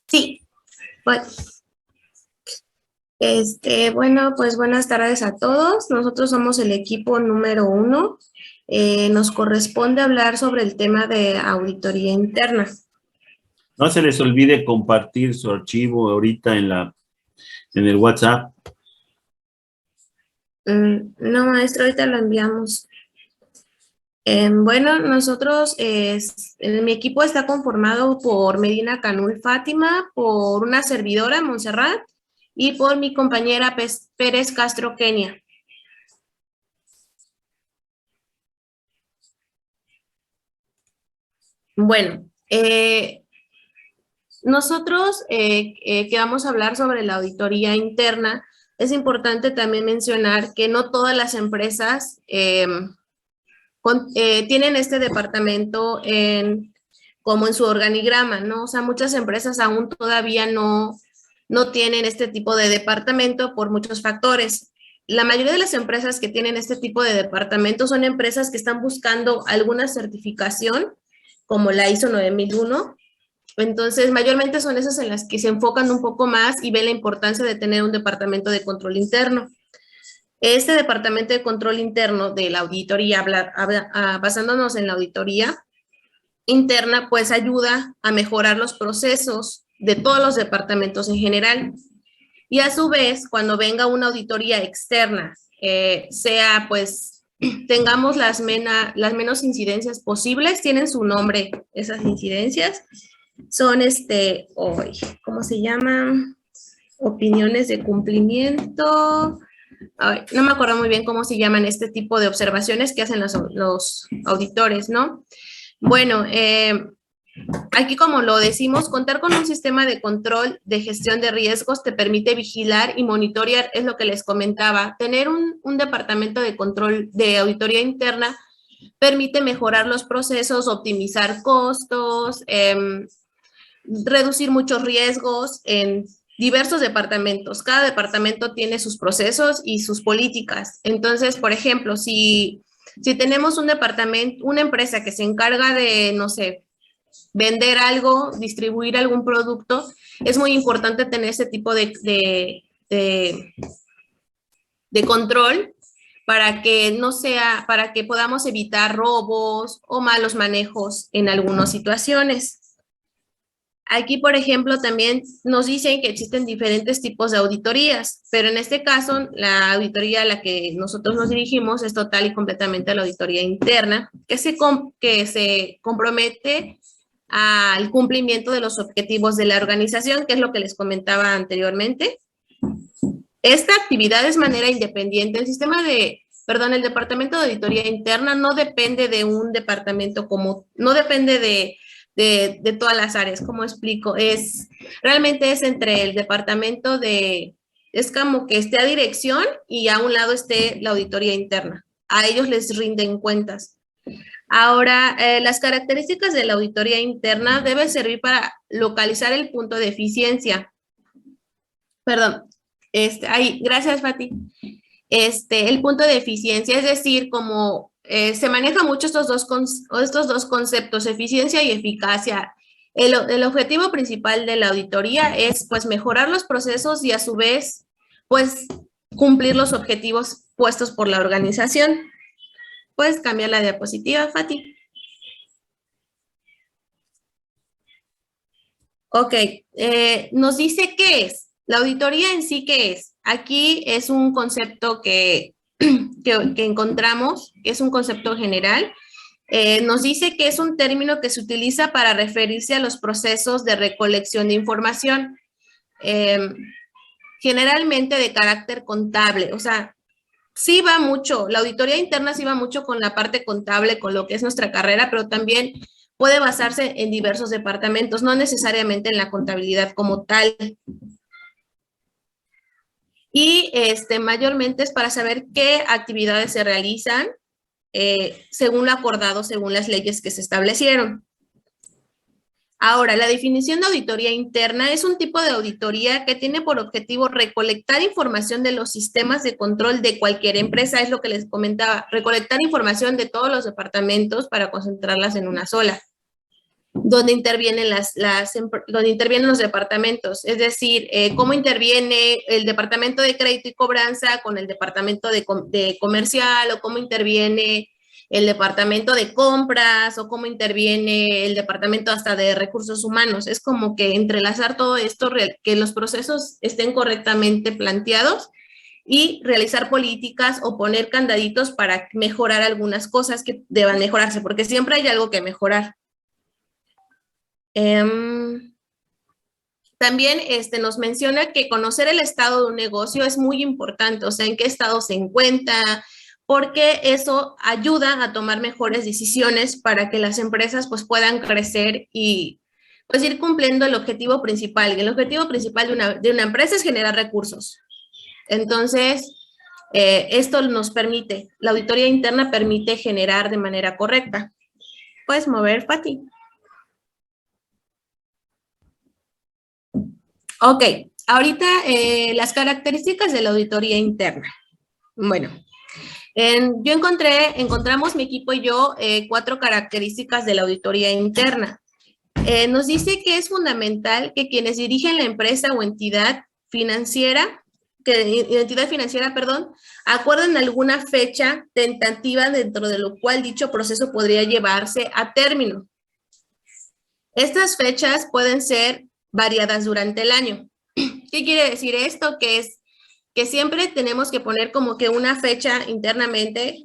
Sí, pues, bueno, pues buenas tardes a todos. Nosotros somos el equipo número 1. Nos corresponde hablar sobre el tema de auditoría interna. No se les olvide compartir su archivo ahorita en el WhatsApp. No, maestro, ahorita lo enviamos. Bueno, nosotros, mi equipo está conformado por Medina Canul Fátima, por una servidora, Montserrat, y por mi compañera Pérez Castro Kenia. Bueno, nosotros que vamos a hablar sobre la auditoría interna, es importante también mencionar que no todas las empresas tienen este departamento como en su organigrama, ¿no? O sea, muchas empresas aún todavía no tienen este tipo de departamento por muchos factores. La mayoría de las empresas que tienen este tipo de departamento son empresas que están buscando alguna certificación, como la ISO 9001. Entonces, mayormente son esas en las que se enfocan un poco más y ven la importancia de tener un departamento de control interno. Este departamento de control interno de la auditoría, basándonos en la auditoría interna, pues ayuda a mejorar los procesos de todos los departamentos en general. Y a su vez, cuando venga una auditoría externa, sea pues tengamos las menos incidencias posibles, tienen su nombre esas incidencias, son ¿cómo se llaman? Opiniones de cumplimiento. Ay, no me acuerdo muy bien cómo se llaman este tipo de observaciones que hacen los auditores, ¿no? Bueno, aquí como lo decimos, contar con un sistema de control de gestión de riesgos te permite vigilar y monitorear, es lo que les comentaba. Tener un departamento de control de auditoría interna permite mejorar los procesos, optimizar costos, reducir muchos riesgos en diversos departamentos. Cada departamento tiene sus procesos y sus políticas. Entonces, por ejemplo, si tenemos un departamento, una empresa que se encarga de, no sé, vender algo, distribuir algún producto, es muy importante tener ese tipo de control para que no sea, para que podamos evitar robos o malos manejos en algunas situaciones. Aquí, por ejemplo, también nos dicen que existen diferentes tipos de auditorías, pero en este caso, la auditoría a la que nosotros nos dirigimos es total y completamente a la auditoría interna, que se compromete al cumplimiento de los objetivos de la organización, que es lo que les comentaba anteriormente. Esta actividad es manera independiente. El departamento de auditoría interna no depende de un departamento no depende de todas las áreas, como explico, realmente es entre el departamento es como que esté a dirección y a un lado esté la auditoría interna. A ellos les rinden cuentas. Ahora, las características de la auditoría interna deben servir para localizar el punto de eficiencia. Perdón, gracias, Fati. El punto de eficiencia, es decir, como se manejan mucho estos dos conceptos, eficiencia y eficacia. El objetivo principal de la auditoría es, pues, mejorar los procesos y a su vez, pues, cumplir los objetivos puestos por la organización. Puedes cambiar la diapositiva, Fati. Ok, nos dice qué es. La auditoría en sí, ¿qué es? Aquí es un concepto que encontramos, que es un concepto general. Nos dice que es un término que se utiliza para referirse a los procesos de recolección de información, generalmente de carácter contable. O sea, sí va mucho, la auditoría interna sí va mucho con la parte contable, con lo que es nuestra carrera, pero también puede basarse en diversos departamentos, no necesariamente en la contabilidad como tal. Y mayormente es para saber qué actividades se realizan según lo acordado, según las leyes que se establecieron. Ahora, la definición de auditoría interna es un tipo de auditoría que tiene por objetivo recolectar información de los sistemas de control de cualquier empresa, es lo que les comentaba, recolectar información de todos los departamentos para concentrarlas en una sola. donde intervienen donde intervienen los departamentos, es decir, cómo interviene el departamento de crédito y cobranza con el departamento de comercial, o cómo interviene el departamento de compras, o cómo interviene el departamento hasta de recursos humanos. Es como que entrelazar todo esto, que los procesos estén correctamente planteados y realizar políticas o poner candaditos para mejorar algunas cosas que deban mejorarse, porque siempre hay algo que mejorar. También nos menciona que conocer el estado de un negocio es muy importante, o sea, en qué estado se encuentra, porque eso ayuda a tomar mejores decisiones para que las empresas pues puedan crecer y pues ir cumpliendo el objetivo principal. Y el objetivo principal de una empresa es generar recursos. Entonces, esto nos permite, la auditoría interna permite generar de manera correcta. Puedes mover, Fati. Ok, ahorita las características de la auditoría interna. Bueno, encontramos mi equipo y yo 4 características de la auditoría interna. Nos dice que es fundamental que quienes dirigen la empresa o entidad financiera, acuerden alguna fecha tentativa dentro de lo cual dicho proceso podría llevarse a término. Estas fechas pueden ser variadas durante el año. ¿Qué quiere decir esto? Que siempre tenemos que poner como que una fecha internamente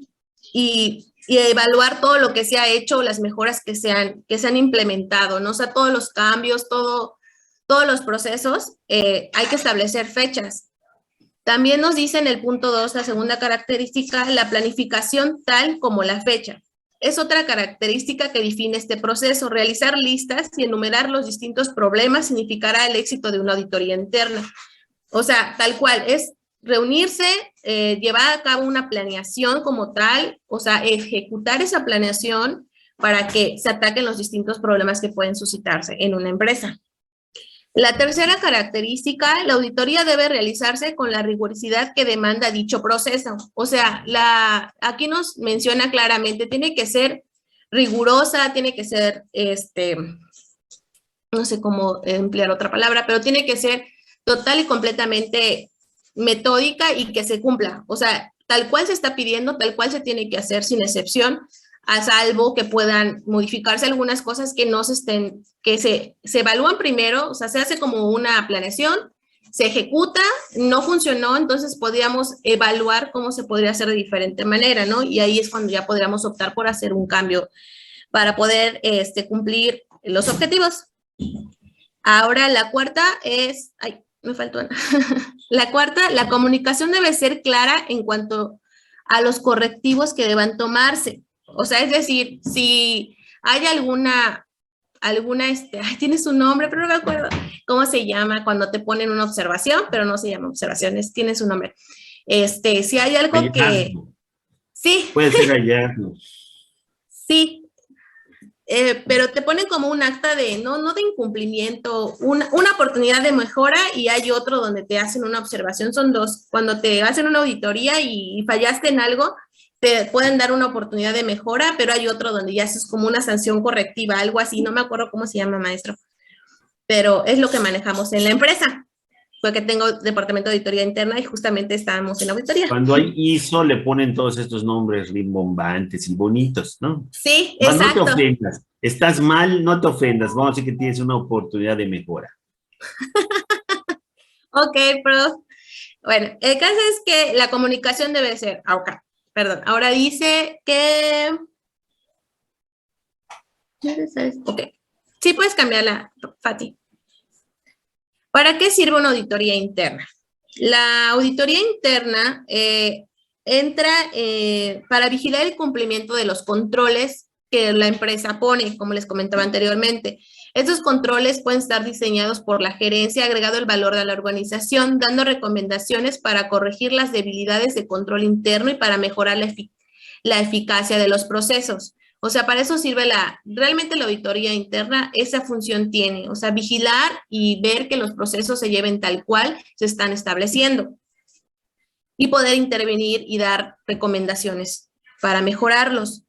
y evaluar todo lo que se ha hecho, las mejoras que se han implementado, ¿no? O sea, todos los cambios, todos los procesos, hay que establecer fechas. También nos dice en el punto 2, la segunda característica, la planificación tal como la fecha. Es otra característica que define este proceso. Realizar listas y enumerar los distintos problemas significará el éxito de una auditoría interna. O sea, tal cual, es reunirse, llevar a cabo una planeación como tal, o sea, ejecutar esa planeación para que se ataquen los distintos problemas que pueden suscitarse en una empresa. La tercera característica, la auditoría debe realizarse con la rigurosidad que demanda dicho proceso. O sea, aquí nos menciona claramente, tiene que ser rigurosa, tiene que ser, no sé cómo emplear otra palabra, pero tiene que ser total y completamente metódica y que se cumpla. O sea, tal cual se está pidiendo, tal cual se tiene que hacer sin excepción, a salvo que puedan modificarse algunas cosas que no que se evalúan primero, o sea, se hace como una planeación, se ejecuta, no funcionó, entonces podríamos evaluar cómo se podría hacer de diferente manera, ¿no? Y ahí es cuando ya podríamos optar por hacer un cambio para poder cumplir los objetivos. Ahora la cuarta es, me faltó una. La cuarta, la comunicación debe ser clara en cuanto a los correctivos que deban tomarse. O sea, es decir, si hay alguna, tienes un nombre, pero no me acuerdo cómo se llama cuando te ponen una observación, pero no se llama observaciones, tiene su nombre. Si hay algo hallazgo. Que... Sí. Puede ser hallazgo. Sí. Pero te ponen como un acta de, no de incumplimiento, una oportunidad de mejora, y hay otro donde te hacen una observación. Son dos. Cuando te hacen una auditoría y fallaste en algo, te pueden dar una oportunidad de mejora, pero hay otro donde ya es como una sanción correctiva, algo así. No me acuerdo cómo se llama, maestro, pero es lo que manejamos en la empresa, porque tengo departamento de auditoría interna y justamente estábamos en auditoría. Cuando hay ISO le ponen todos estos nombres rimbombantes y bonitos, ¿no? Sí, exacto. No te ofendas. Estás mal, no te ofendas. Vamos a decir que tienes una oportunidad de mejora. Ok, prof. Bueno, el caso es que la comunicación debe ser, ahora dice que... Ok, sí puedes cambiarla, Fati. ¿Para qué sirve una auditoría interna? La auditoría interna entra para vigilar el cumplimiento de los controles que la empresa pone, como les comentaba anteriormente. Estos controles pueden estar diseñados por la gerencia, agregado el valor de la organización, dando recomendaciones para corregir las debilidades de control interno y para mejorar la eficacia de los procesos. O sea, para eso sirve realmente la auditoría interna, esa función tiene, o sea, vigilar y ver que los procesos se lleven tal cual se están estableciendo y poder intervenir y dar recomendaciones para mejorarlos.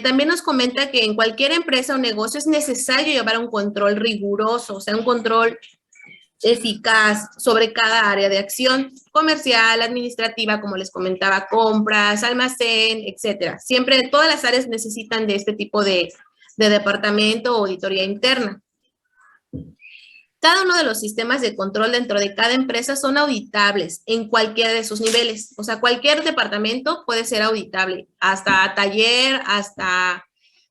También nos comenta que en cualquier empresa o negocio es necesario llevar un control riguroso, o sea, un control eficaz sobre cada área de acción, comercial, administrativa, como les comentaba, compras, almacén, etcétera. Siempre todas las áreas necesitan de este tipo de departamento o auditoría interna. Cada uno de los sistemas de control dentro de cada empresa son auditables en cualquiera de sus niveles. O sea, cualquier departamento puede ser auditable, hasta taller, hasta,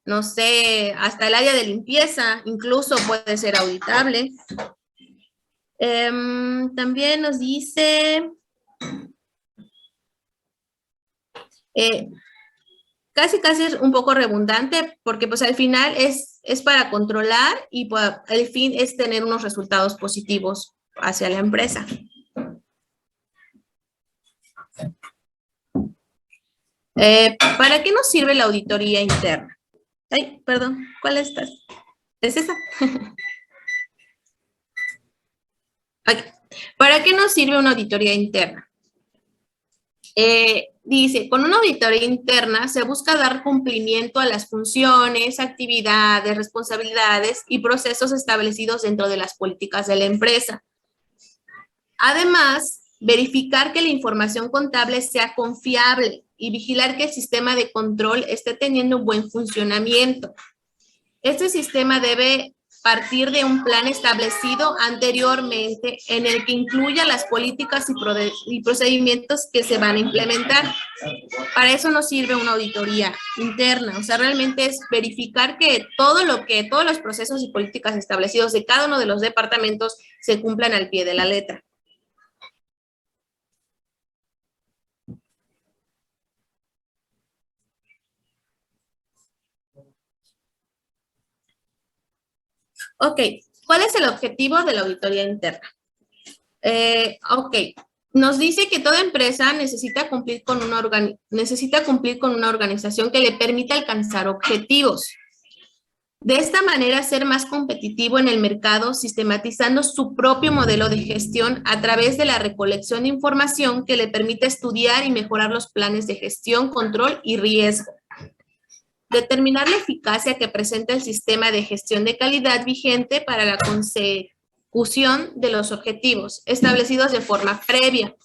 no sé, hasta el área de limpieza, incluso puede ser auditable. También nos dice, casi es un poco redundante, porque pues al final es para controlar y pues, el fin es tener unos resultados positivos hacia la empresa. ¿Para qué nos sirve la auditoría interna? Ay, perdón, ¿cuál es esta? ¿Es esa? Okay. ¿Para qué nos sirve una auditoría interna? Dice, con una auditoría interna se busca dar cumplimiento a las funciones, actividades, responsabilidades y procesos establecidos dentro de las políticas de la empresa. Además, verificar que la información contable sea confiable y vigilar que el sistema de control esté teniendo un buen funcionamiento. Este sistema debe partir de un plan establecido anteriormente en el que incluya las políticas y procedimientos que se van a implementar. Para eso nos sirve una auditoría interna, o sea, realmente es verificar que todos los procesos y políticas establecidos de cada uno de los departamentos se cumplan al pie de la letra. Ok, ¿cuál es el objetivo de la auditoría interna? Ok, nos dice que toda empresa necesita cumplir con una organización que le permita alcanzar objetivos. De esta manera, ser más competitivo en el mercado, sistematizando su propio modelo de gestión a través de la recolección de información que le permite estudiar y mejorar los planes de gestión, control y riesgo. Determinar la eficacia que presenta el sistema de gestión de calidad vigente para la consecución de los objetivos establecidos de forma previa.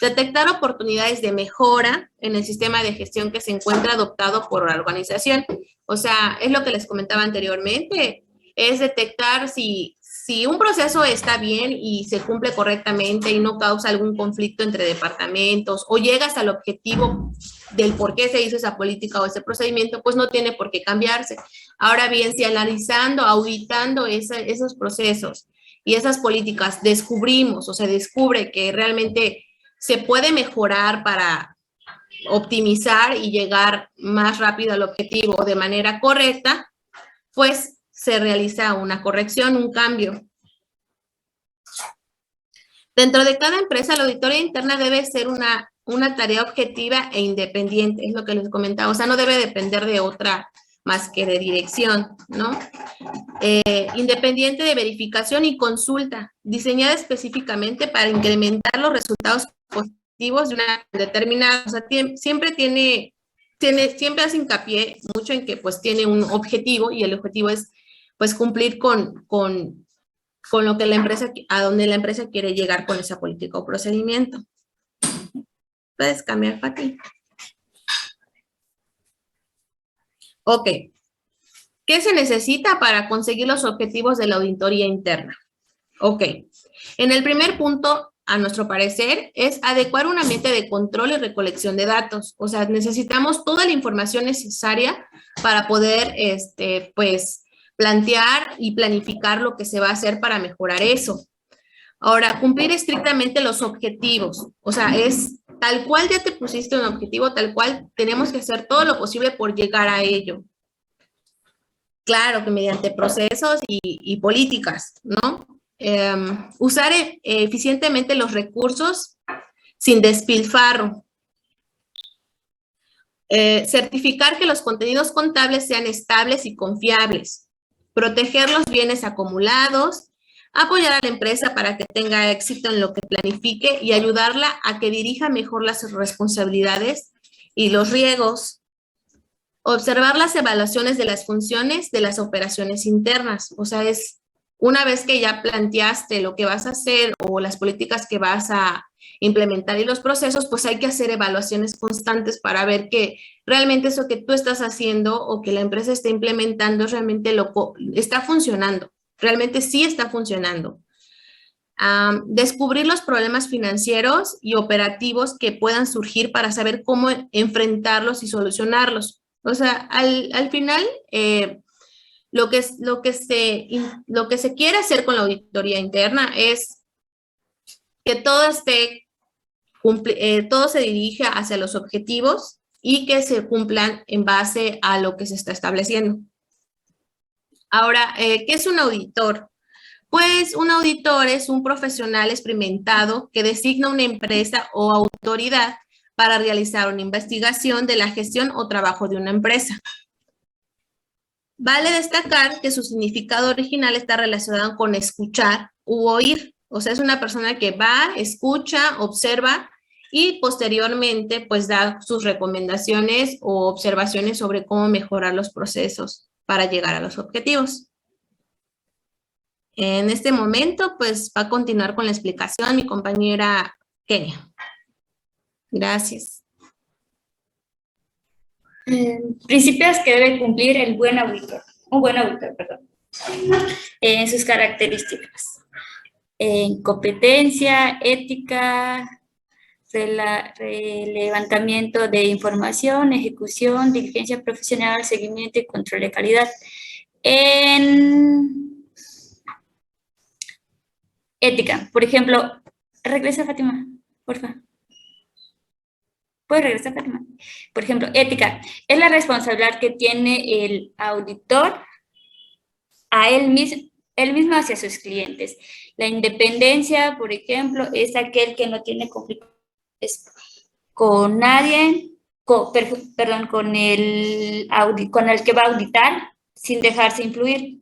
Detectar oportunidades de mejora en el sistema de gestión que se encuentra adoptado por la organización. O sea, es lo que les comentaba anteriormente, es detectar si un proceso está bien y se cumple correctamente y no causa algún conflicto entre departamentos o llegas al objetivo del por qué se hizo esa política o ese procedimiento, pues no tiene por qué cambiarse. Ahora bien, si analizando, auditando esos procesos y esas políticas descubrimos o se descubre que realmente se puede mejorar para optimizar y llegar más rápido al objetivo de manera correcta, pues se realiza una corrección, un cambio. Dentro de cada empresa, la auditoría interna debe ser una tarea objetiva e independiente, es lo que les comentaba, o sea, no debe depender de otra más que de dirección, ¿no? Independiente de verificación y consulta, diseñada específicamente para incrementar los resultados positivos de una determinada, o sea, siempre hace hincapié mucho en que pues tiene un objetivo y el objetivo es pues cumplir con lo que a donde la empresa quiere llegar con esa política o procedimiento. Puedes cambiar, Pati. Ok. ¿Qué se necesita para conseguir los objetivos de la auditoría interna? Ok. En el primer punto, a nuestro parecer, es adecuar un ambiente de control y recolección de datos. O sea, necesitamos toda la información necesaria para poder, pues, plantear y planificar lo que se va a hacer para mejorar eso. Ahora, cumplir estrictamente los objetivos. O sea, es tal cual ya te pusiste un objetivo, tal cual tenemos que hacer todo lo posible por llegar a ello. Claro que mediante procesos y políticas, ¿no? Usar eficientemente los recursos sin despilfarro. Certificar que los contenidos contables sean estables y confiables. Proteger los bienes acumulados. Apoyar a la empresa para que tenga éxito en lo que planifique y ayudarla a que dirija mejor las responsabilidades y los riesgos. Observar las evaluaciones de las funciones de las operaciones internas. O sea, es una vez que ya planteaste lo que vas a hacer o las políticas que vas a implementar y los procesos, pues hay que hacer evaluaciones constantes para ver que realmente eso que tú estás haciendo o que la empresa está implementando realmente está funcionando. Realmente sí está funcionando. Descubrir los problemas financieros y operativos que puedan surgir para saber cómo enfrentarlos y solucionarlos. O sea, al final, lo que se quiere hacer con la auditoría interna es que todo se dirija hacia los objetivos y que se cumplan en base a lo que se está estableciendo. Ahora, ¿qué es un auditor? Pues un auditor es un profesional experimentado que designa una empresa o autoridad para realizar una investigación de la gestión o trabajo de una empresa. Vale destacar que su significado original está relacionado con escuchar u oír. O sea, es una persona que va, escucha, observa y posteriormente pues da sus recomendaciones o observaciones sobre cómo mejorar los procesos para llegar a los objetivos. En este momento, pues va a continuar con la explicación mi compañera Kenia. Gracias. Principios que debe cumplir un buen auditor, en sus características. Competencia, ética, levantamiento de información, ejecución, diligencia profesional, seguimiento y control de calidad. En ética, por ejemplo, regresa Fátima, por favor. ¿Puede regresar, Fátima? Por ejemplo, ética es la responsabilidad que tiene el auditor a él mismo hacia sus clientes. La independencia, por ejemplo, es aquel que no tiene conflictos con nadie, con el que va a auditar sin dejarse influir.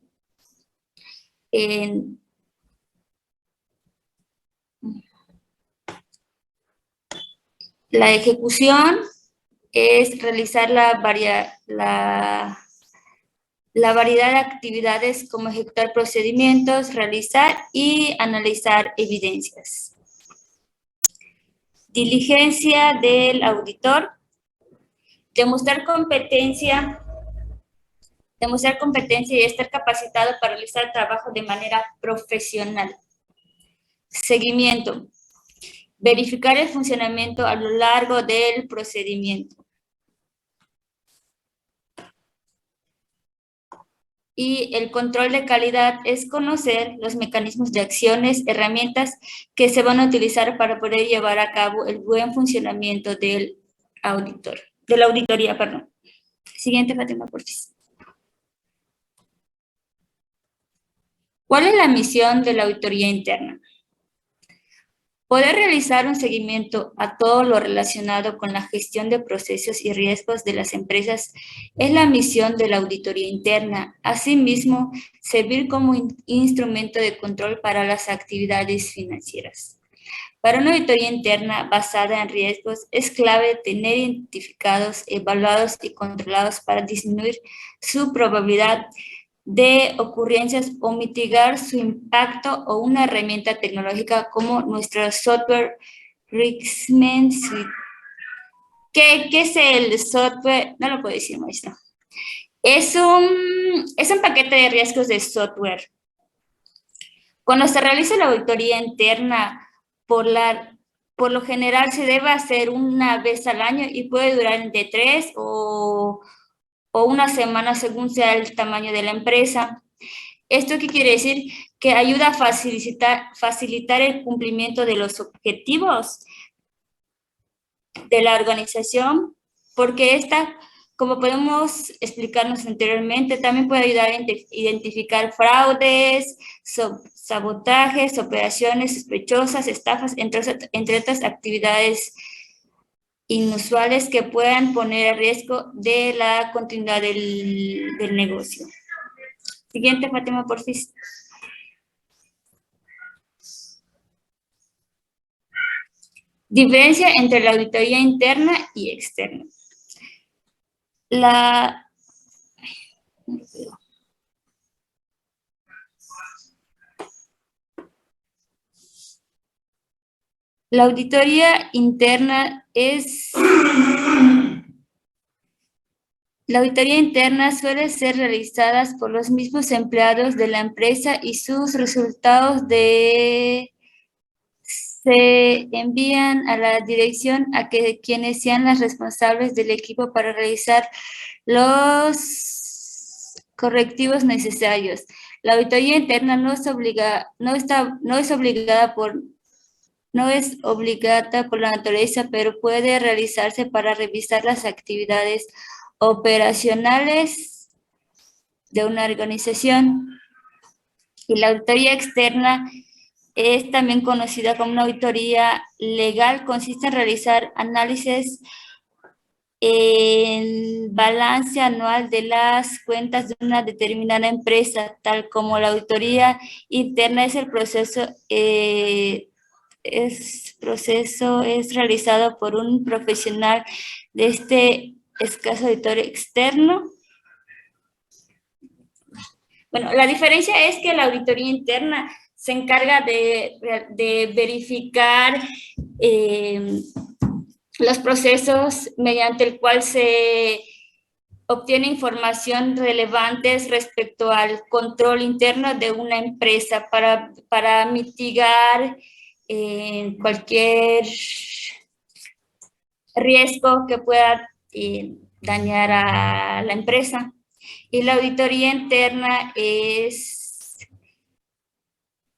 La ejecución es realizar la variedad de actividades como ejecutar procedimientos, realizar y analizar evidencias. Diligencia del auditor. Demostrar competencia y estar capacitado para realizar el trabajo de manera profesional. Seguimiento. Verificar el funcionamiento a lo largo del procedimiento. Y el control de calidad es conocer los mecanismos de acciones, herramientas que se van a utilizar para poder llevar a cabo el buen funcionamiento de la auditoría, perdón. Siguiente, Fátima, por favor. ¿Cuál es la misión de la auditoría interna? Poder realizar un seguimiento a todo lo relacionado con la gestión de procesos y riesgos de las empresas es la misión de la auditoría interna. Asimismo, servir como instrumento de control para las actividades financieras. Para una auditoría interna basada en riesgos, es clave tener identificados, evaluados y controlados para disminuir su probabilidad de ocurrencias o mitigar su impacto o una herramienta tecnológica como nuestro software Risk Suite. ¿Qué es el software? No lo puedo decir, maestra. Es un paquete de riesgos de software. Cuando se realiza la auditoría interna, por lo general se debe hacer una vez al año y puede durar entre 3 o una semana según sea el tamaño de la empresa. ¿Esto qué quiere decir? Que ayuda a facilitar el cumplimiento de los objetivos de la organización, porque esta, como podemos explicarnos anteriormente, también puede ayudar a identificar fraudes, sabotajes, operaciones sospechosas, estafas, entre otras actividades inusuales que puedan poner a riesgo de la continuidad del negocio. Siguiente, Fátima, por favor. Diferencia entre la auditoría interna y externa. La, la auditoría interna suele ser realizada por los mismos empleados de la empresa y sus resultados se envían a la dirección quienes sean las responsables del equipo para realizar los correctivos necesarios. La auditoría interna no es obligada por la naturaleza, pero puede realizarse para revisar las actividades operacionales de una organización. Y la auditoría externa es también conocida como una auditoría legal, consiste en realizar análisis en balance anual de las cuentas de una determinada empresa, tal como la auditoría interna es realizado por un profesional de este escaso auditor externo. Bueno, la diferencia es que la auditoría interna se encarga de verificar los procesos mediante el cual se obtiene información relevante respecto al control interno de una empresa para mitigar cualquier riesgo que pueda dañar a la empresa. Y la auditoría interna es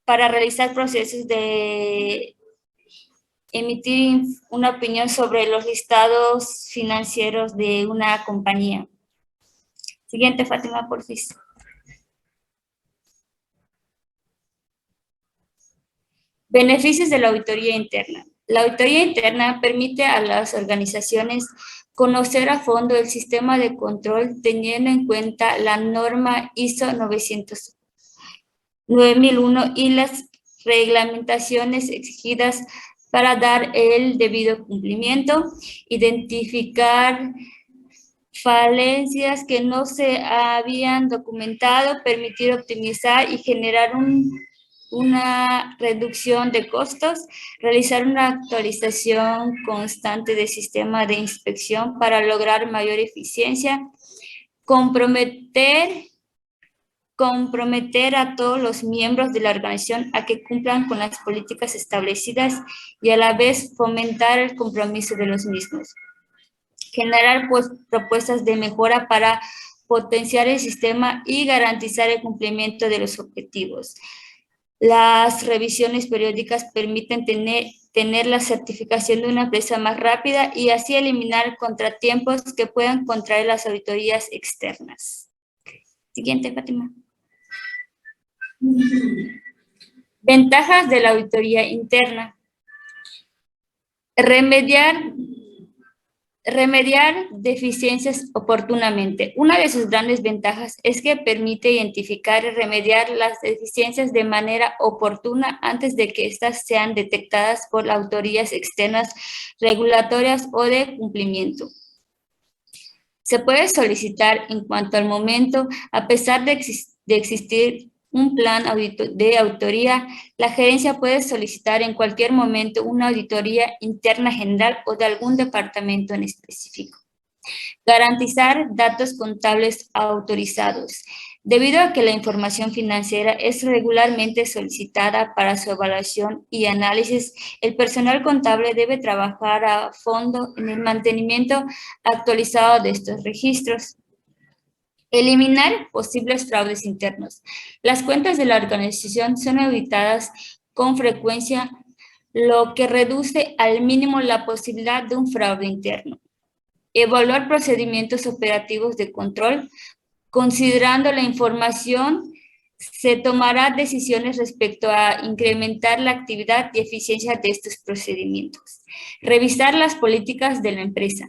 para realizar procesos de emitir una opinión sobre los listados financieros de una compañía. Siguiente, Fátima, por favor. Beneficios de la auditoría interna. La auditoría interna permite a las organizaciones conocer a fondo el sistema de control teniendo en cuenta la norma ISO 9001 y las reglamentaciones exigidas para dar el debido cumplimiento, identificar falencias que no se habían documentado, permitir optimizar y generar una reducción de costos, realizar una actualización constante del sistema de inspección para lograr mayor eficiencia, comprometer a todos los miembros de la organización a que cumplan con las políticas establecidas y a la vez fomentar el compromiso de los mismos. Generar propuestas de mejora para potenciar el sistema y garantizar el cumplimiento de los objetivos. Las revisiones periódicas permiten tener la certificación de una empresa más rápida y así eliminar contratiempos que puedan contraer las auditorías externas. Siguiente, Fátima. Ventajas de la auditoría interna. Remediar deficiencias oportunamente. Una de sus grandes ventajas es que permite identificar y remediar las deficiencias de manera oportuna antes de que éstas sean detectadas por autoridades externas, regulatorias o de cumplimiento. Se puede solicitar en cuanto al momento, a pesar de existir un plan de auditoría, la gerencia puede solicitar en cualquier momento una auditoría interna general o de algún departamento en específico. Garantizar datos contables autorizados. Debido a que la información financiera es regularmente solicitada para su evaluación y análisis, el personal contable debe trabajar a fondo en el mantenimiento actualizado de estos registros. Eliminar posibles fraudes internos. Las cuentas de la organización son auditadas con frecuencia, lo que reduce al mínimo la posibilidad de un fraude interno. Evaluar procedimientos operativos de control. Considerando la información, se tomarán decisiones respecto a incrementar la actividad y eficiencia de estos procedimientos. Revisar las políticas de la empresa.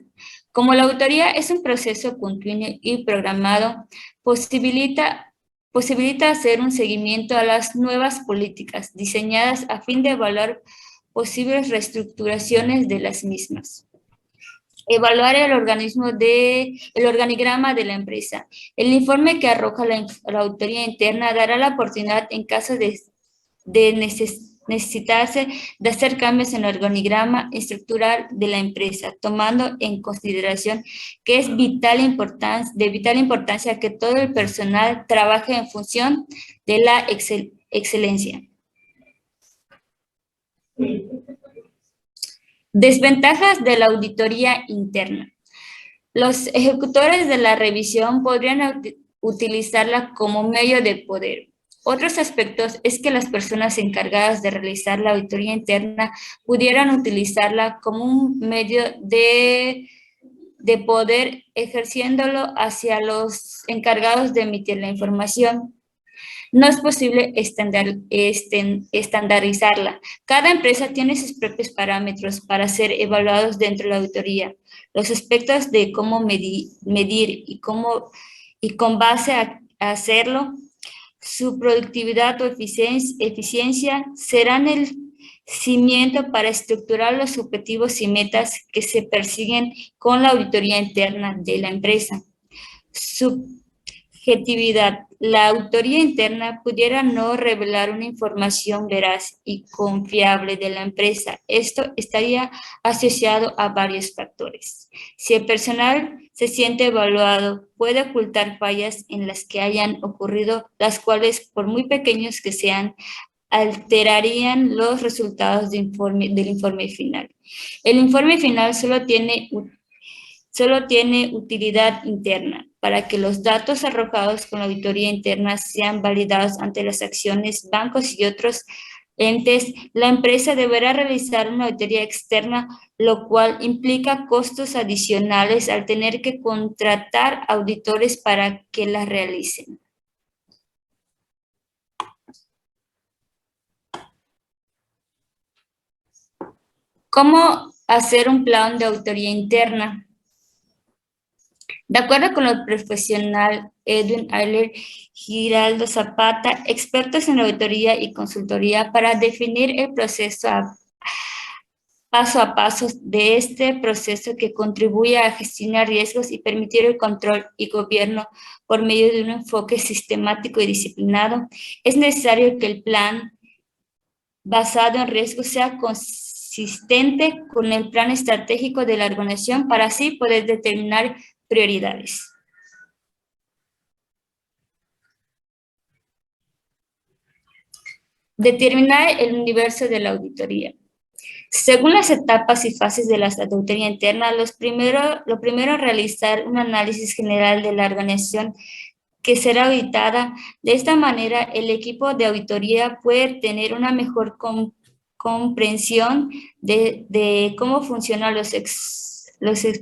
Como la auditoría es un proceso continuo y programado, posibilita hacer un seguimiento a las nuevas políticas diseñadas a fin de evaluar posibles reestructuraciones de las mismas. Evaluar el organigrama de la empresa. El informe que arroja la auditoría interna dará la oportunidad, en caso de necesitarse, de hacer cambios en el organigrama estructural de la empresa, tomando en consideración que es de vital importancia que todo el personal trabaje en función de la excelencia. Desventajas de la auditoría interna. Los ejecutores de la revisión podrían utilizarla como medio de poder. Otros aspectos es que las personas encargadas de realizar la auditoría interna pudieran utilizarla como un medio de poder, ejerciéndolo hacia los encargados de emitir la información. No es posible estandarizarla. Cada empresa tiene sus propios parámetros para ser evaluados dentro de la auditoría. Los aspectos de cómo medir y con base a hacerlo, su productividad o eficiencia serán el cimiento para estructurar los objetivos y metas que se persiguen con la auditoría interna de la empresa. Subjetividad. La auditoría interna pudiera no revelar una información veraz y confiable de la empresa. Esto estaría asociado a varios factores. Si el personal se siente evaluado, puede ocultar fallas en las que hayan ocurrido, las cuales, por muy pequeños que sean, alterarían los resultados del informe final. El informe final solo tiene utilidad interna para que los datos arrojados con la auditoría interna sean validados ante las acciones, bancos y otros entes. La empresa deberá realizar una auditoría externa, lo cual implica costos adicionales al tener que contratar auditores para que la realicen. ¿Cómo hacer un plan de auditoría interna? De acuerdo con el profesional Edwin Ayler Giraldo Zapata, expertos en auditoría y consultoría, para definir el proceso paso a paso de este proceso que contribuye a gestionar riesgos y permitir el control y gobierno por medio de un enfoque sistemático y disciplinado, es necesario que el plan basado en riesgos sea consistente con el plan estratégico de la organización para así poder determinar prioridades. Determinar el universo de la auditoría. Según las etapas y fases de la auditoría interna, lo primero es realizar un análisis general de la organización que será auditada. De esta manera, el equipo de auditoría puede tener una mejor comprensión de cómo funcionan los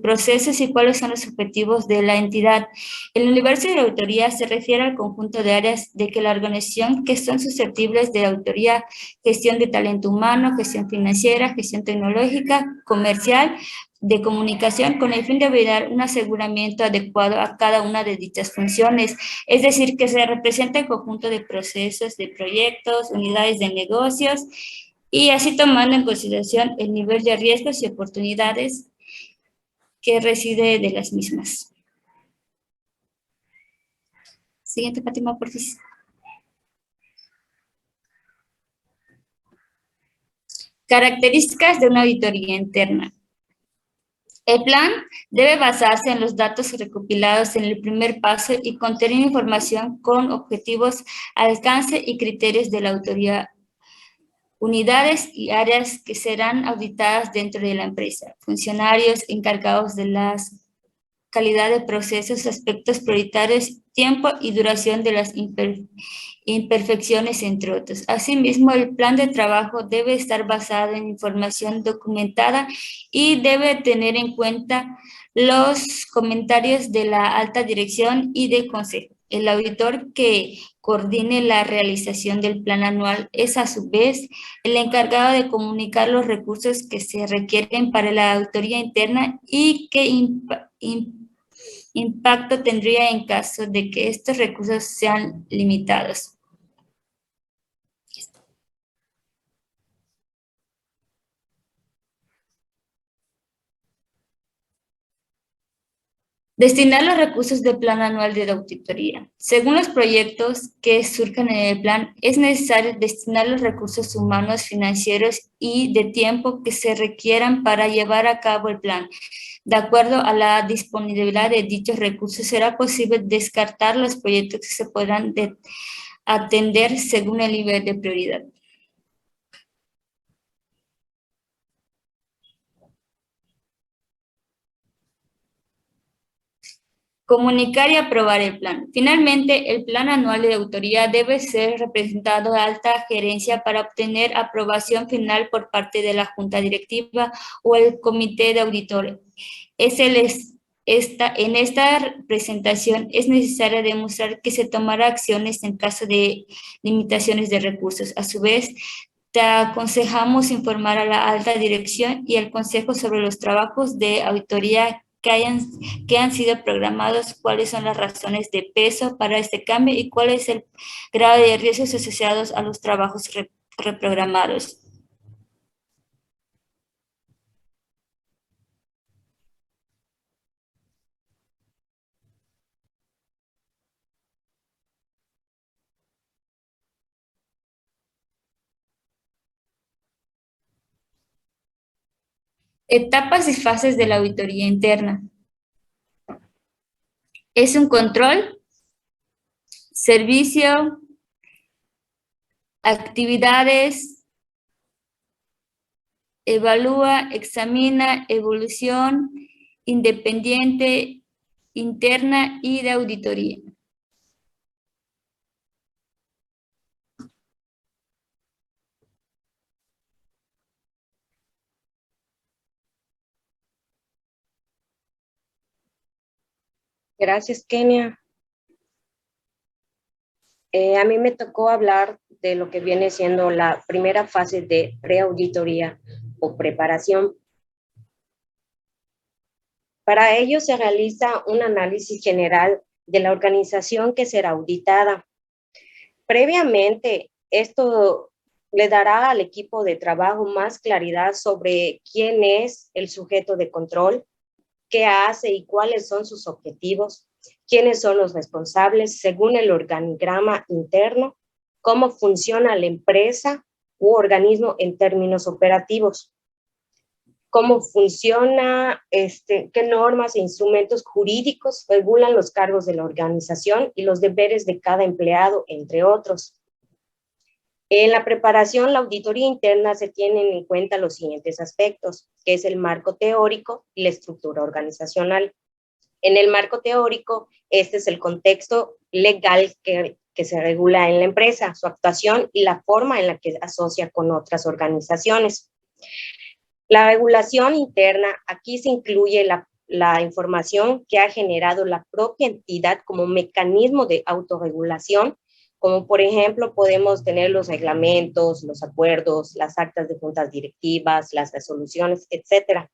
procesos y cuáles son los objetivos de la entidad. El universo de la auditoría se refiere al conjunto de áreas de que la organización que son susceptibles de auditoría: gestión de talento humano, gestión financiera, gestión tecnológica, comercial, de comunicación, con el fin de brindar un aseguramiento adecuado a cada una de dichas funciones. Es decir, que se representa el conjunto de procesos, de proyectos, unidades de negocios, y así tomando en consideración el nivel de riesgos y oportunidades que reside de las mismas. Siguiente, Fátima, por favor. Características de una auditoría interna. El plan debe basarse en los datos recopilados en el primer paso y contener información con objetivos, alcance y criterios de la auditoría, unidades y áreas que serán auditadas dentro de la empresa, funcionarios encargados de la calidad de procesos, aspectos prioritarios, tiempo y duración de las imperfecciones, entre otros. Asimismo, el plan de trabajo debe estar basado en información documentada y debe tener en cuenta los comentarios de la alta dirección y del consejo. El auditor que coordine la realización del plan anual es, a su vez, el encargado de comunicar los recursos que se requieren para la auditoría interna y qué impacto tendría en caso de que estos recursos sean limitados. Destinar los recursos del Plan Anual de Auditoría. Según los proyectos que surjan en el plan, es necesario destinar los recursos humanos, financieros y de tiempo que se requieran para llevar a cabo el plan. De acuerdo a la disponibilidad de dichos recursos, será posible descartar los proyectos que se podrán atender según el nivel de prioridad. Comunicar y aprobar el plan. Finalmente, el plan anual de auditoría debe ser representado a alta gerencia para obtener aprobación final por parte de la junta directiva o el comité de auditores. En esta presentación es necesario demostrar que se tomará acciones en caso de limitaciones de recursos. A su vez, te aconsejamos informar a la alta dirección y al consejo sobre los trabajos de auditoría que han sido programados, cuáles son las razones de peso para este cambio y cuál es el grado de riesgos asociados a los trabajos reprogramados. Etapas y fases de la auditoría interna. Es un control, servicio, actividades, evalúa, examina, evolución, independiente, interna y de auditoría. Gracias, Kenia. A mí me tocó hablar de lo que viene siendo la primera fase de preauditoría o preparación. Para ello se realiza un análisis general de la organización que será auditada. Previamente, esto le dará al equipo de trabajo más claridad sobre quién es el sujeto de control, qué hace y cuáles son sus objetivos, quiénes son los responsables según el organigrama interno, cómo funciona la empresa u organismo en términos operativos, cómo funciona, qué normas e instrumentos jurídicos regulan los cargos de la organización y los deberes de cada empleado, entre otros. En la preparación, la auditoría interna se tienen en cuenta los siguientes aspectos, que es el marco teórico y la estructura organizacional. En el marco teórico, este es el contexto legal que se regula en la empresa, su actuación y la forma en la que asocia con otras organizaciones. La regulación interna, aquí se incluye la información que ha generado la propia entidad como mecanismo de autorregulación, como por ejemplo podemos tener los reglamentos, los acuerdos, las actas de juntas directivas, las resoluciones, etcétera.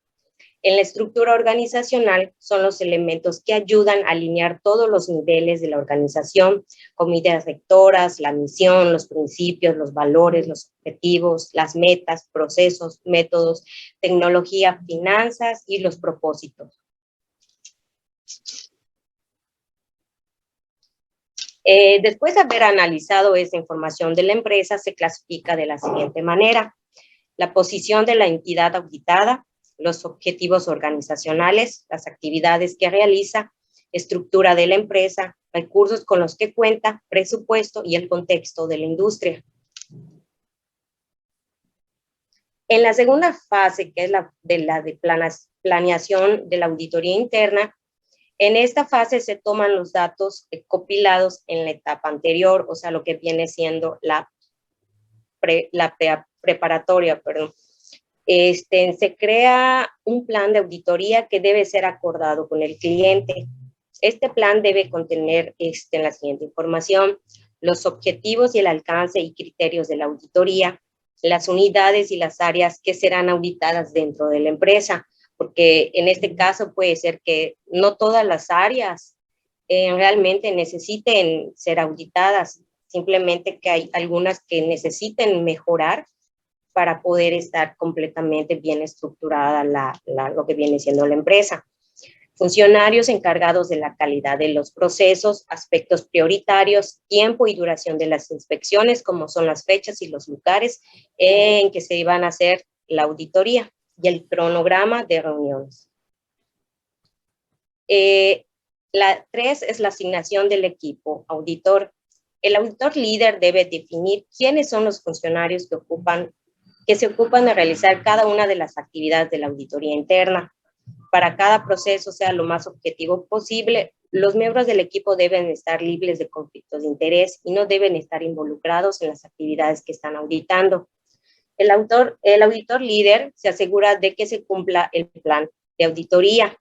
En la estructura organizacional son los elementos que ayudan a alinear todos los niveles de la organización, como ideas rectoras, la misión, los principios, los valores, los objetivos, las metas, procesos, métodos, tecnología, finanzas y los propósitos. Después de haber analizado esa información de la empresa, se clasifica de la siguiente manera: la posición de la entidad auditada, los objetivos organizacionales, las actividades que realiza, estructura de la empresa, recursos con los que cuenta, presupuesto y el contexto de la industria. En la segunda fase, que es la de planeación de la auditoría interna, en esta fase se toman los datos copilados en la etapa anterior, o sea, lo que viene siendo la preparatoria, perdón. Se crea un plan de auditoría que debe ser acordado con el cliente. Este plan debe contener la siguiente información: los objetivos y el alcance y criterios de la auditoría, las unidades y las áreas que serán auditadas dentro de la empresa, porque en este caso puede ser que no todas las áreas realmente necesiten ser auditadas, simplemente que hay algunas que necesiten mejorar para poder estar completamente bien estructurada lo que viene siendo la empresa. funcionarios encargados de la calidad de los procesos, aspectos prioritarios, tiempo y duración de las inspecciones, como son las fechas y los lugares en que se iban a hacer la auditoría y el cronograma de reuniones. La 3 es la asignación del equipo auditor. El auditor líder debe definir quiénes son los funcionarios que se ocupan de realizar cada una de las actividades de la auditoría interna. Para cada proceso sea lo más objetivo posible, los miembros del equipo deben estar libres de conflictos de interés y no deben estar involucrados en las actividades que están auditando. El auditor líder se asegura de que se cumpla el plan de auditoría,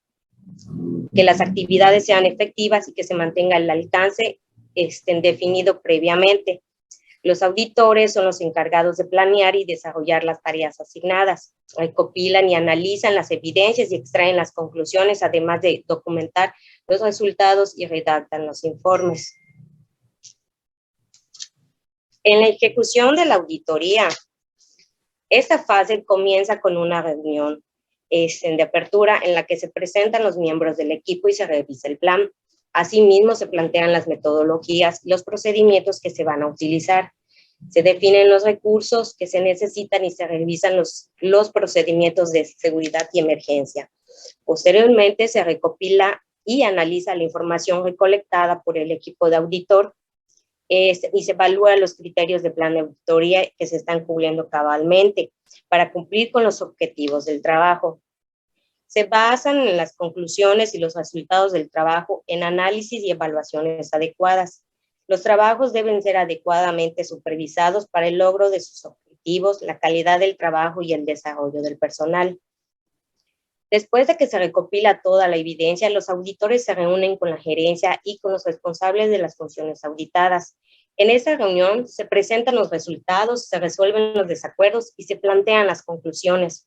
que las actividades sean efectivas y que se mantenga el alcance definido previamente. Los auditores son los encargados de planear y desarrollar las tareas asignadas. Recopilan y analizan las evidencias y extraen las conclusiones, además de documentar los resultados y redactan los informes. En la ejecución de la auditoría, esta fase comienza con una reunión de apertura en la que se presentan los miembros del equipo y se revisa el plan. Asimismo, se plantean las metodologías y los procedimientos que se van a utilizar. Se definen los recursos que se necesitan y se revisan los procedimientos de seguridad y emergencia. Posteriormente, se recopila y analiza la información recolectada por el equipo de auditor y se evalúan los criterios de plan de auditoría que se están cumpliendo cabalmente para cumplir con los objetivos del trabajo. Se basan en las conclusiones y los resultados del trabajo en análisis y evaluaciones adecuadas. Los trabajos deben ser adecuadamente supervisados para el logro de sus objetivos, la calidad del trabajo y el desarrollo del personal. Después de que se recopila toda la evidencia, los auditores se reúnen con la gerencia y con los responsables de las funciones auditadas. En esta reunión se presentan los resultados, se resuelven los desacuerdos y se plantean las conclusiones.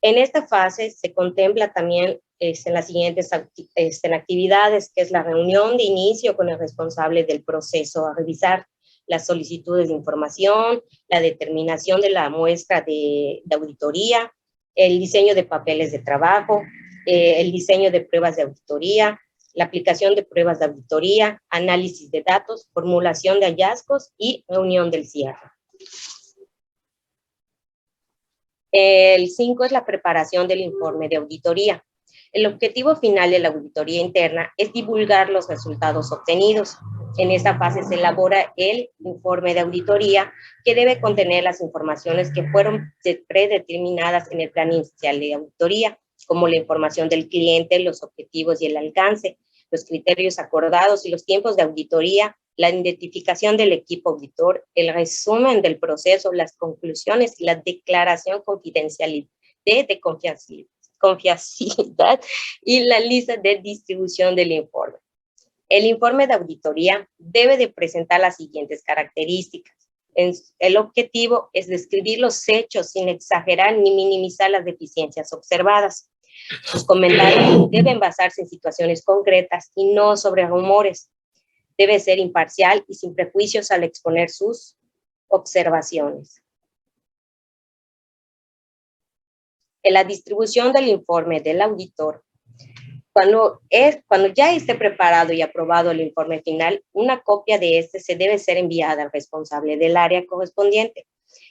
En esta fase se contempla también en las siguientes actividades, que es la reunión de inicio con el responsable del proceso a revisar las solicitudes de información, la determinación de la muestra de auditoría, el diseño de papeles de trabajo, el diseño de pruebas de auditoría, la aplicación de pruebas de auditoría, análisis de datos, formulación de hallazgos y reunión del cierre. El 5 es la preparación del informe de auditoría. El objetivo final de la auditoría interna es divulgar los resultados obtenidos. En esta fase se elabora el informe de auditoría que debe contener las informaciones que fueron predeterminadas en el plan inicial de auditoría, como la información del cliente, los objetivos y el alcance, los criterios acordados y los tiempos de auditoría, la identificación del equipo auditor, el resumen del proceso, las conclusiones y la declaración de confidencialidad y la lista de distribución del informe. El informe de auditoría debe de presentar las siguientes características. El objetivo es describir los hechos sin exagerar ni minimizar las deficiencias observadas. Sus comentarios deben basarse en situaciones concretas y no sobre rumores. Debe ser imparcial y sin prejuicios al exponer sus observaciones. En la distribución del informe del auditor, cuando ya esté preparado y aprobado el informe final, una copia de este se debe ser enviada al responsable del área correspondiente.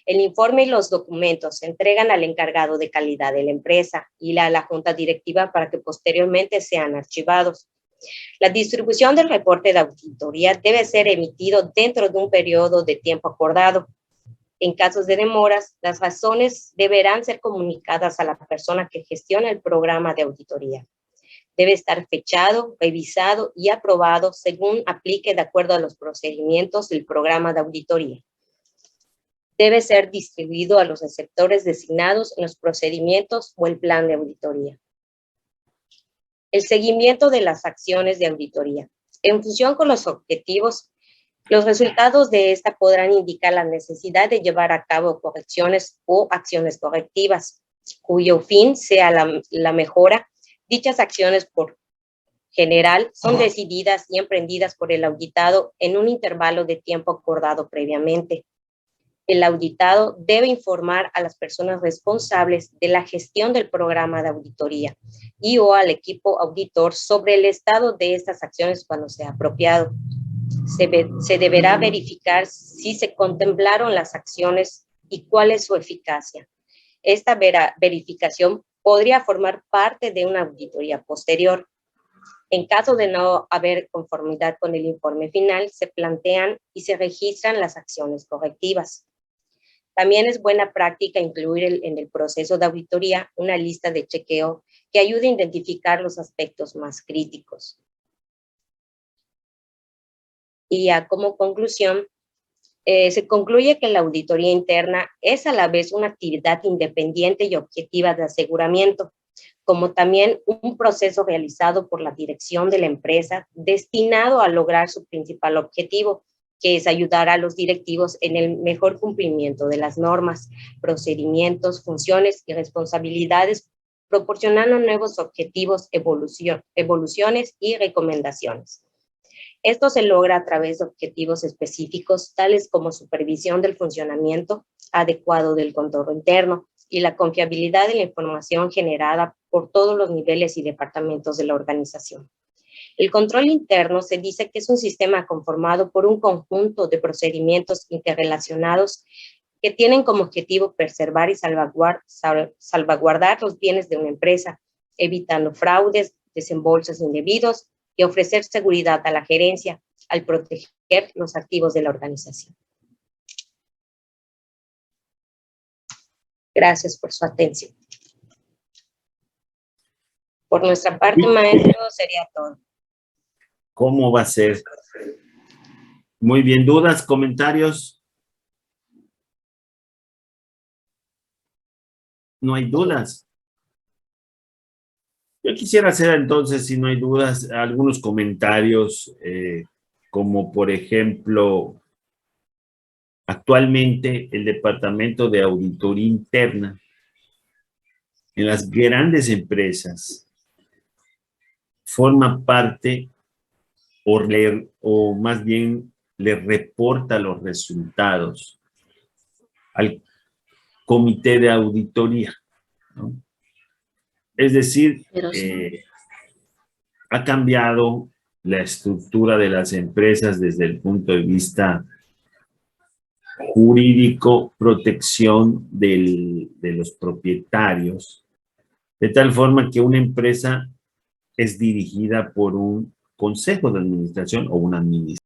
El informe y los documentos se entregan al encargado de calidad de la empresa y a la junta directiva para que posteriormente sean archivados. La distribución del reporte de auditoría debe ser emitido dentro de un periodo de tiempo acordado. En casos de demoras, las razones deberán ser comunicadas a la persona que gestiona el programa de auditoría. Debe estar fechado, revisado y aprobado según aplique de acuerdo a los procedimientos del programa de auditoría. Debe ser distribuido a los receptores designados en los procedimientos o el plan de auditoría. El seguimiento de las acciones de auditoría. En función con los objetivos, los resultados de esta podrán indicar la necesidad de llevar a cabo correcciones o acciones correctivas, cuyo fin sea la mejora. Dichas acciones, por general, son decididas y emprendidas por el auditado en un intervalo de tiempo acordado previamente. el auditado debe informar a las personas responsables de la gestión del programa de auditoría y o al equipo auditor sobre el estado de estas acciones cuando sea apropiado. Se deberá verificar si se contemplaron las acciones y cuál es su eficacia. Esta verificación podría formar parte de una auditoría posterior. En caso de no haber conformidad con el informe final, se plantean y se registran las acciones correctivas. También es buena práctica incluir en el proceso de auditoría una lista de chequeo que ayude a identificar los aspectos más críticos. Y ya como conclusión, se concluye que la auditoría interna es a la vez una actividad independiente y objetiva de aseguramiento, como también un proceso realizado por la dirección de la empresa destinado a lograr su principal objetivo, que es ayudar a los directivos en el mejor cumplimiento de las normas, procedimientos, funciones y responsabilidades, proporcionando nuevos objetivos, evoluciones y recomendaciones. Esto se logra a través de objetivos específicos, tales como supervisión del funcionamiento adecuado del control interno y la confiabilidad de la información generada por todos los niveles y departamentos de la organización. El control interno se dice que es un sistema conformado por un conjunto de procedimientos interrelacionados que tienen como objetivo preservar y salvaguardar los bienes de una empresa, evitando fraudes, desembolsos indebidos y ofrecer seguridad a la gerencia al proteger los activos de la organización. Gracias por su atención. Por nuestra parte, maestro, sería todo. ¿Cómo va a ser? Muy bien, ¿dudas, comentarios? No hay dudas. Yo quisiera hacer entonces, si no hay dudas, algunos comentarios, como por ejemplo, actualmente el Departamento de Auditoría Interna en las grandes empresas forma parte o más bien le reporta los resultados al comité de auditoría, ¿no? Es decir, ha cambiado la estructura de las empresas desde el punto de vista jurídico, protección de los propietarios, de tal forma que una empresa es dirigida por un consejo de administración o una administración.